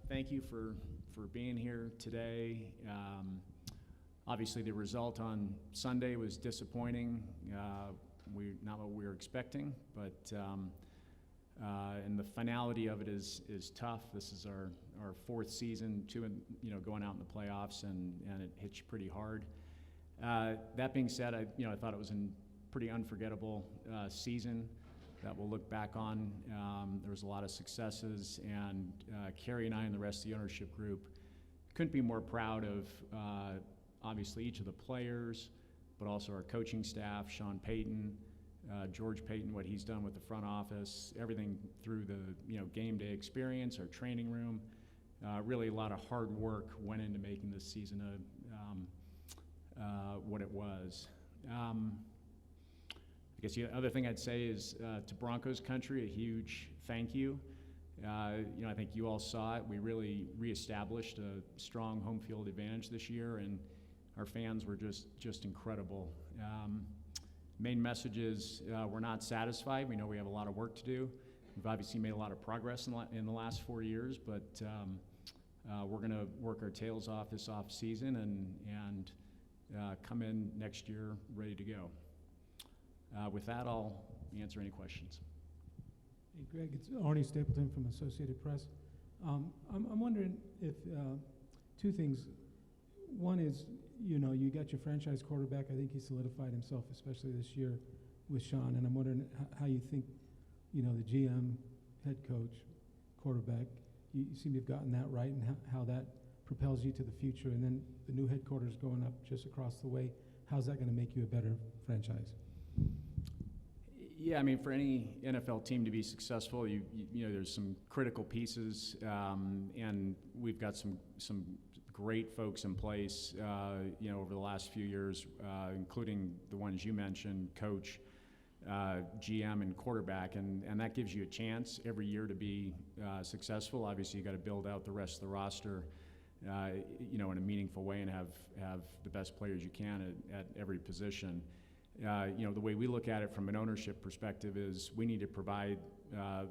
thank you for being here today. Obviously, the result on Sunday was disappointing. Not what we were expecting, but and the finality of it is tough. This is our fourth season, going out in the playoffs, and it hits you pretty hard. That being said, I thought it was a pretty unforgettable season that we'll look back on. There was a lot of successes, and Kerry and I and the rest of the ownership group couldn't be more proud of obviously each of the players, but also our coaching staff, Sean Payton, George Payton, what he's done with the front office, everything through the game day experience, our training room. Really a lot of hard work went into making this season what it was. I guess the other thing I'd say is to Broncos country, a huge thank you. I think you all saw it. We really reestablished a strong home field advantage this year, and our fans were just incredible. Main message is we're not satisfied. We know we have a lot of work to do. We've obviously made a lot of progress in the last 4 years, but we're going to work our tails off this off season and come in next year ready to go. With that, I'll answer any questions. Hey, Greg, it's Arnie Stapleton from Associated Press. I'm wondering if two things. One is, you got your franchise quarterback. I think he solidified himself, especially this year with Sean. And I'm wondering how you think, the GM, head coach, quarterback, you seem to have gotten that right, and how that propels you to the future. And then the new headquarters going up just across the way, how's that going to make you a better franchise? Yeah, for any NFL team to be successful, there's some critical pieces, and we've got some great folks in place, over the last few years, including the ones you mentioned, coach, GM, and quarterback, and that gives you a chance every year to be successful. Obviously, you got to build out the rest of the roster, in a meaningful way, and have the best players you can at every position. The way we look at it from an ownership perspective is we need to provide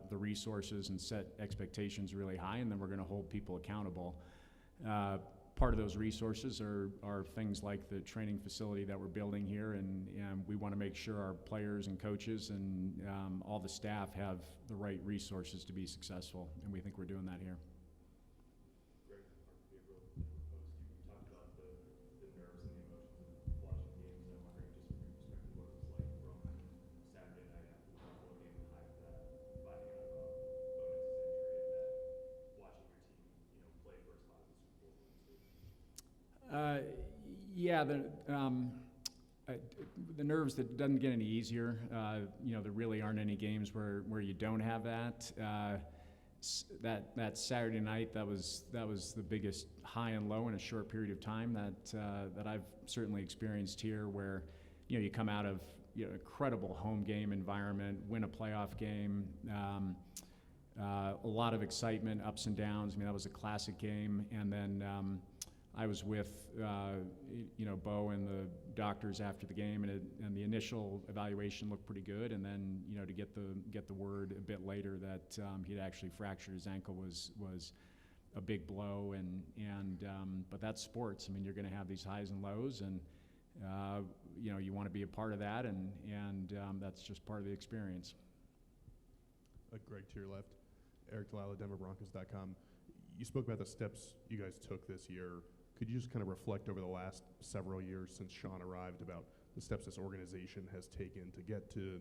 the resources and set expectations really high, and then we're going to hold people accountable. Part of those resources are things like the training facility that we're building here, and we want to make sure our players and coaches and all the staff have the right resources to be successful, and we think we're doing that here. Yeah, the nerves, that doesn't get any easier. There really aren't any games where you don't have that. That Saturday night, that was the biggest high and low in a short period of time that I've certainly experienced here, where you come out of incredible home game environment, win a playoff game, a lot of excitement, ups and downs. That was a classic game, and then I was with Bo and the doctors after the game, and the initial evaluation looked pretty good, and then to get the word a bit later that he'd actually fractured his ankle was a big blow, but that's sports. You're going to have these highs and lows, and you want to be a part of that, and that's just part of the experience. Greg, to your left, Eric Delala, DenverBroncos.com. You spoke about the steps you guys took this year. Could you just kind of reflect over the last several years since Sean arrived about the steps this organization has taken to get to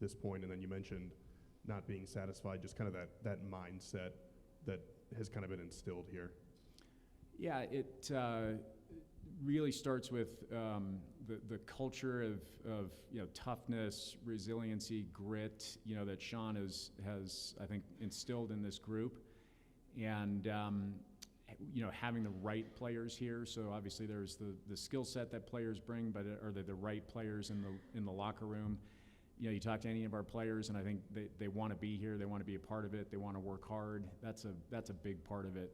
this point? And then you mentioned not being satisfied, just kind of that mindset that has kind of been instilled here. Yeah, it really starts with the culture of toughness, resiliency, grit, that Sean has I think instilled in this group, and having the right players here. So obviously there's the skill set that players bring, but are they the right players in the locker room? You talk to any of our players, and I think they want to be here. They want to be a part of it. They want to work hard. That's a big part of it.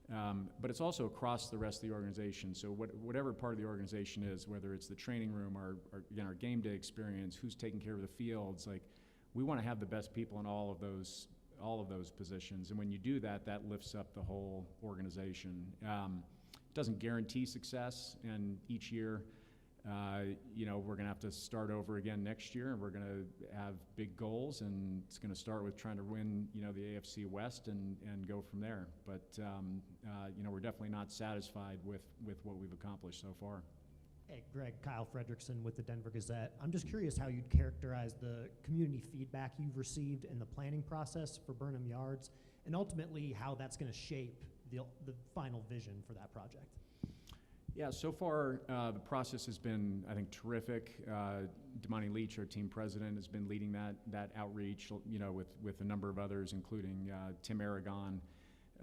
But it's also across the rest of the organization. So whatever part of the organization is, whether it's the training room, our game day experience, who's taking care of the fields, we want to have the best people in all of those all of those positions. And when you do that, that lifts up the whole organization. It doesn't guarantee success, and each year, we're going to have to start over again next year, and we're going to have big goals, and it's going to start with trying to win, the AFC West and go from there. But, we're definitely not satisfied with what we've accomplished so far. Hey, Greg, Kyle Fredrickson with the Denver Gazette. I'm just curious how you'd characterize the community feedback you've received in the planning process for Burnham Yards, and ultimately how that's going to shape the final vision for that project. Yeah, so far the process has been, I think, terrific. Damani Leach, our team president, has been leading that outreach, with a number of others, including Tim Aragon,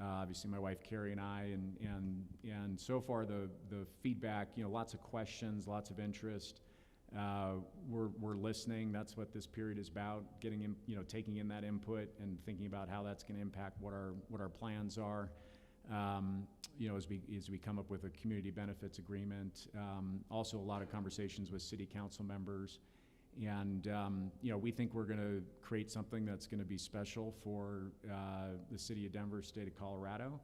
obviously my wife Carrie and I, and so far the feedback, lots of questions, lots of interest. We're listening. That's what this period is about, getting in, taking in that input and thinking about how that's going to impact what our plans are. As we come up with a community benefits agreement. Also a lot of conversations with city council members. And, we think we're going to create something that's going to be special for the city of Denver, state of Colorado.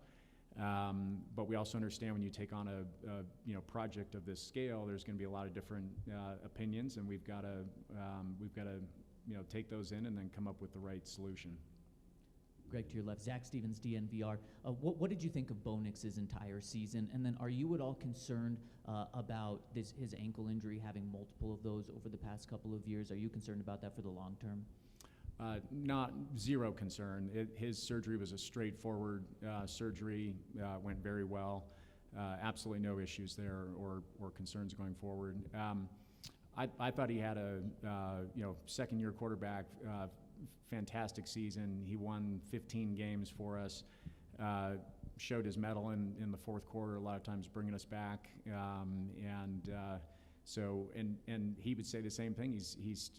But we also understand when you take on a project of this scale, there's going to be a lot of different opinions, and we've got to take those in and then come up with the right solution. Greg, to your left, Zach Stevens, DNVR. What did you think of Bo Nix's entire season? And then are you at all concerned about his ankle injury, having multiple of those over the past couple of years? Are you concerned about that for the long term? Not zero concern. His surgery was a straightforward surgery, went very well. Absolutely no issues there or concerns going forward. I thought he had a second-year quarterback, fantastic season. He won 15 games for us, showed his mettle in the fourth quarter, a lot of times bringing us back. And he would say the same thing. He's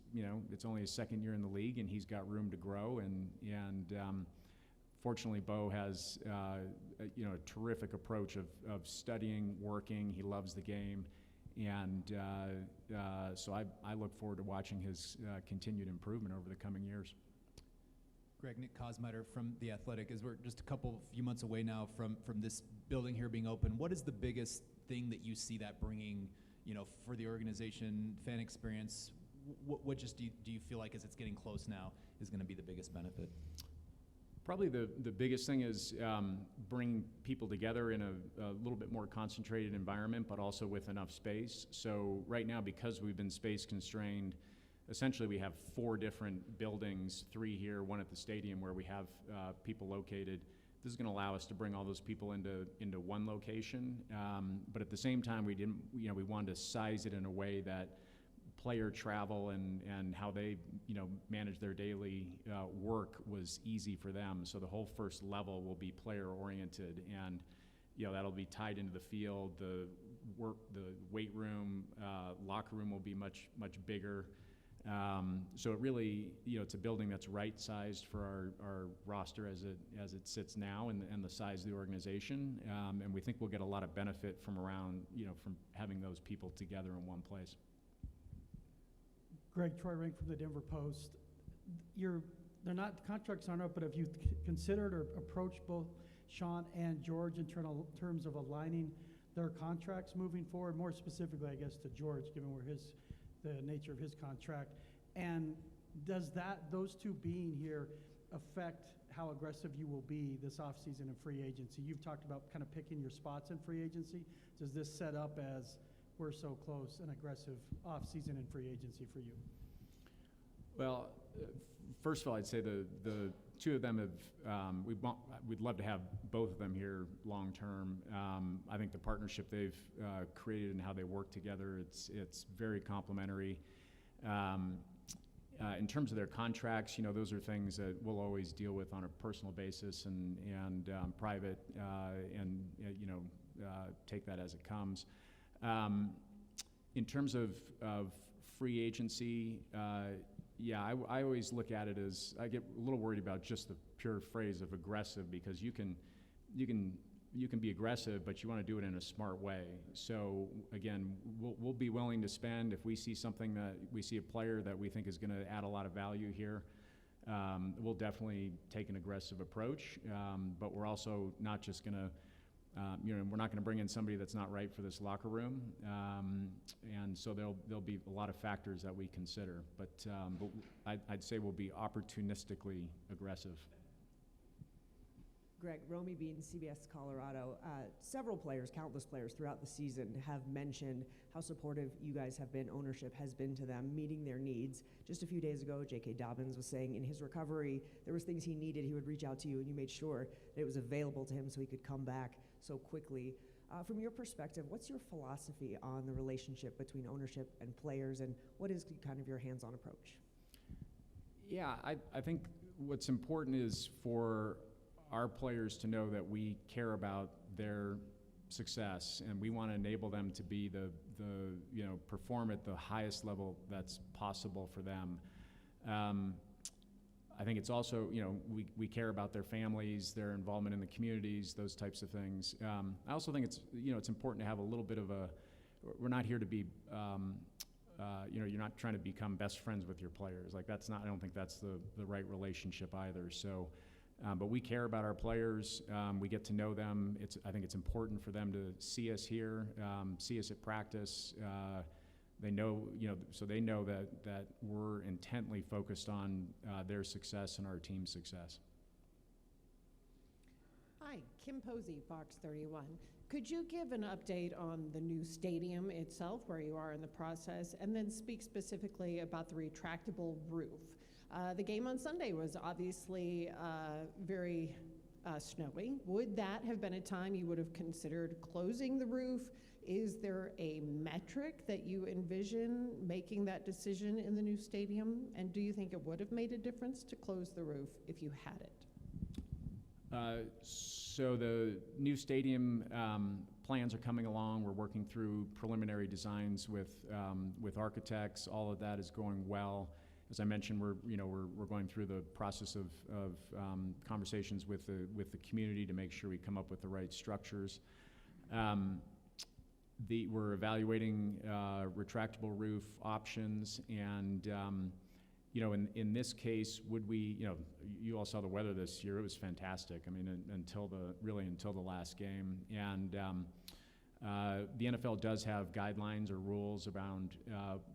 it's only his second year in the league, and he's got room to grow. And fortunately, Bo has a terrific approach of studying, working. He loves the game. And so I look forward to watching his continued improvement over the coming years. Greg, Nick Kosmider from The Athletic. As we're just few months away now from this building here being open, what is the biggest thing that you see that bringing, for the organization, fan experience? What just do you feel like as it's getting close now is going to be the biggest benefit? Probably the biggest thing is bringing people together in a little bit more concentrated environment, but also with enough space. So right now, because we've been space constrained, essentially we have 4 different buildings, 3 here, 1 at the stadium where we have people located. This is going to allow us to bring all those people into one location. But at the same time, we wanted to size it in a way that player travel and how they manage their daily work was easy for them. So the whole first level will be player oriented, and that'll be tied into the field. The weight room, locker room will be much bigger. So it really, it's a building that's right-sized for our roster as it sits now and the size of the organization. And we think we'll get a lot of benefit from having those people together in one place. Greg, Troy Rink from the Denver Post. Contracts aren't up, but have you considered or approached both Sean and George in terms of aligning their contracts moving forward? More specifically, I guess, to George, given the nature of his contract. And does those two being here affect how aggressive you will be this offseason in free agency? You've talked about kind of picking your spots in free agency. Does this set up as we're so close an aggressive offseason in free agency for you? Well, first of all, I'd say the two of them have, we'd love to have both of them here long term. I think the partnership they've created and how they work together, it's very complementary. In terms of their contracts, those are things that we'll always deal with on a personal basis and private, and take that as it comes. In terms of free agency, I always look at it as, I get a little worried about just the pure phrase of aggressive, because you can be aggressive, but you want to do it in a smart way. So again, we'll be willing to spend if we see something that we see a player that we think is going to add a lot of value here. we'll definitely take an aggressive approach, but we're also not just going to, we're not going to bring in somebody that's not right for this locker room, and so there'll be a lot of factors that we consider. But I'd say we'll be opportunistically aggressive. Greg, Romy Bean, CBS Colorado. Several players, countless players throughout the season have mentioned how supportive you guys have been, ownership has been to them, meeting their needs. Just a few days ago, J.K. Dobbins was saying in his recovery, there was things he needed, he would reach out to you, and you made sure that it was available to him so he could come back so quickly. From your perspective, what's your philosophy on the relationship between ownership and players, and what is kind of your hands-on approach? Yeah, I think what's important is for our players to know that we care about their success, and we want to enable them to be the perform at the highest level that's possible for them. I think it's also, we care about their families, their involvement in the communities, those types of things. I also think it's important to have a little bit of we're not here to be, you're not trying to become best friends with your players. Like I don't think that's the right relationship either. So, but we care about our players. We get to know them. I think it's important for them to see us here, see us at practice. They know, so they know that we're intently focused on their success and our team's success. Hi, Kim Posey, Fox 31. Could you give an update on the new stadium itself, where you are in the process, and then speak specifically about the retractable roof? The game on Sunday was obviously very snowy. Would that have been a time you would have considered closing the roof? Is there a metric that you envision making that decision in the new stadium? And do you think it would have made a difference to close the roof if you had it? So the new stadium plans are coming along. We're working through preliminary designs with architects. All of that is going well. As I mentioned, we're going through the process of conversations with the community to make sure we come up with the right structures. We're evaluating retractable roof options, and in this case, would we? You all saw the weather this year; it was fantastic. I mean, until the last game, and the NFL does have guidelines or rules around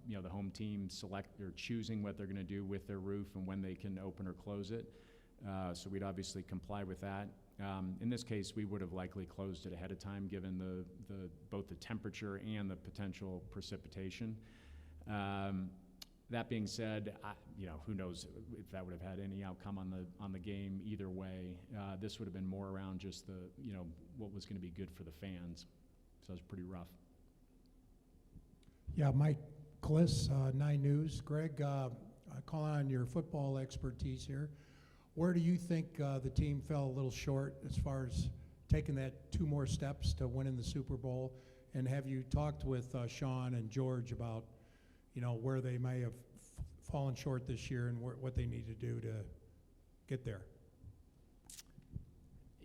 the home team choosing what they're going to do with their roof and when they can open or close it. So we'd obviously comply with that. In this case, we would have likely closed it ahead of time, given both the temperature and the potential precipitation. That being said, who knows if that would have had any outcome on the game either way. This would have been more around just what was going to be good for the fans. So it was pretty rough. Yeah, Mike Kliss, 9 News. Greg, I call on your football expertise here. Where do you think the team fell a little short as far as taking that 2 more steps to winning the Super Bowl? And have you talked with Sean and George about, where they may have fallen short this year and what they need to do to get there?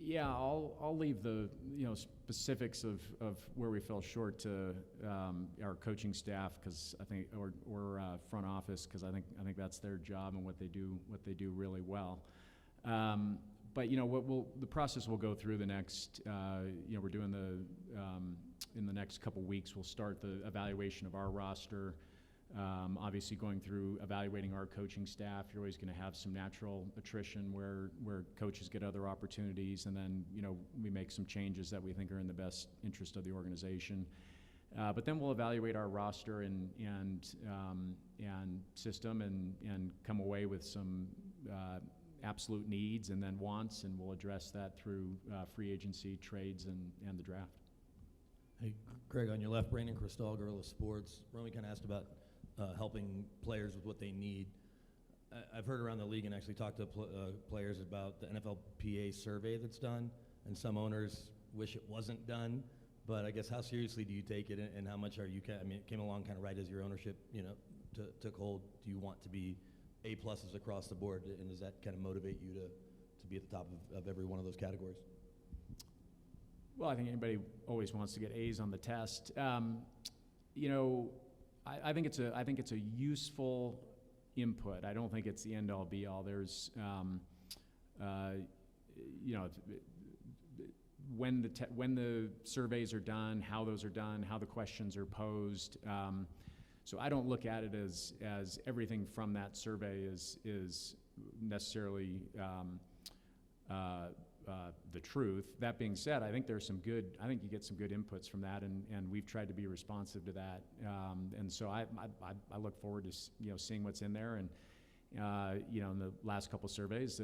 Yeah, I'll leave the specifics of where we fell short to our coaching staff, because I think or front office, because I think that's their job and what they do really well. But the process will go through the next. We're doing in the next couple weeks. We'll start the evaluation of our roster. Obviously, going through evaluating our coaching staff, you're always going to have some natural attrition where coaches get other opportunities, and then we make some changes that we think are in the best interest of the organization. But then we'll evaluate our roster and system and come away with some absolute needs and then wants, and we'll address that through free agency, trades, and the draft. Hey, Greg, on your left, Brandon Cristal, Guerrilla Sports. Romy kind of asked about helping players with what they need. I've heard around the league and actually talked to players about the NFLPA survey that's done, and some owners wish it wasn't done. But I guess how seriously do you take it, and how much are you? It came along kind of right as your ownership, took hold. Do you want to be A+ across the board, and does that kind of motivate you to be at the top of every one of those categories? Well, I think anybody always wants to get A's on the test. I think it's a useful input. I don't think it's the end-all be-all. There's, you know, when the surveys are done, how those are done, how the questions are posed. So I don't look at it as everything from that survey is necessarily the truth. That being said, I think there's some good. I think you get some good inputs from that, and we've tried to be responsive to that. And so I look forward to seeing what's in there. And in the last couple surveys,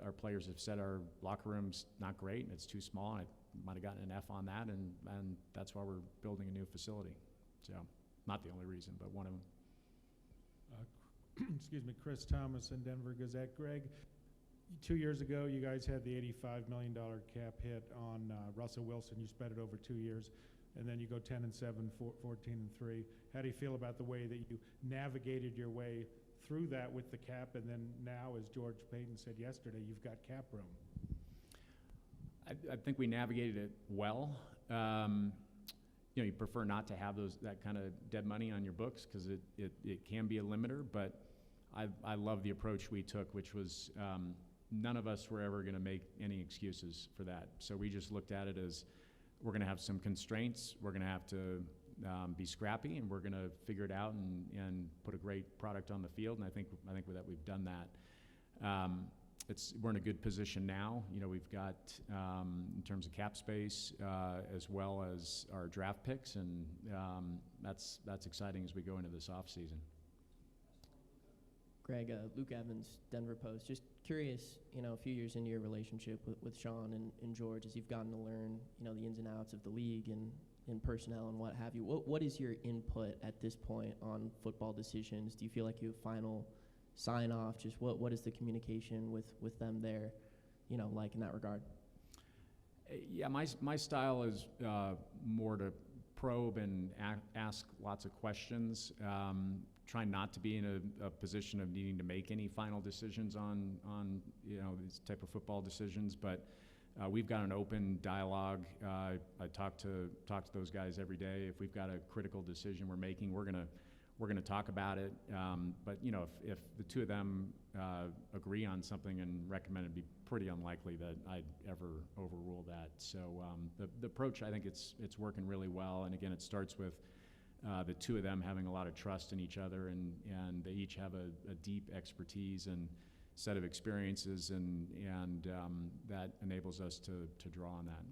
our players have said our locker room's not great and it's too small. And I might have gotten an F on that, and that's why we're building a new facility. So not the only reason, but one of them. Excuse me, Chris Thomas in Denver Gazette. Greg, 2 years ago, you guys had the $85 million cap hit on Russell Wilson. You spread it over 2 years, and then you go 10-7, 14-3. How do you feel about the way that you navigated your way through that with the cap, and then now, as George Payton said yesterday, you've got cap room? I think we navigated it well. You prefer not to have that kind of dead money on your books because it can be a limiter, but I love the approach we took, which was none of us were ever going to make any excuses for that. So we just looked at it as we're going to have some constraints, we're going to have to be scrappy, and we're going to figure it out and put a great product on the field, and I think that we've done that. We're in a good position now. We've got, in terms of cap space, as well as our draft picks, and that's exciting as we go into this offseason. Greg, Luke Evans, Denver Post. Just curious, a few years into your relationship with Sean and George, as you've gotten to learn, the ins and outs of the league and personnel and what have you. What is your input at this point on football decisions? Do you feel like you have final sign off? Just what is the communication with them there, like in that regard? Yeah, my style is more to probe and ask lots of questions. Try not to be in a position of needing to make any final decisions on these type of football decisions, but we've got an open dialogue. I talk to those guys every day. If we've got a critical decision we're making, we're gonna talk about it. But if the two of them agree on something and recommend, it'd be pretty unlikely that I'd ever overrule that. So the approach, I think it's working really well. And again, it starts with the two of them having a lot of trust in each other, and they each have a deep expertise and set of experiences, and that enables us to draw on that.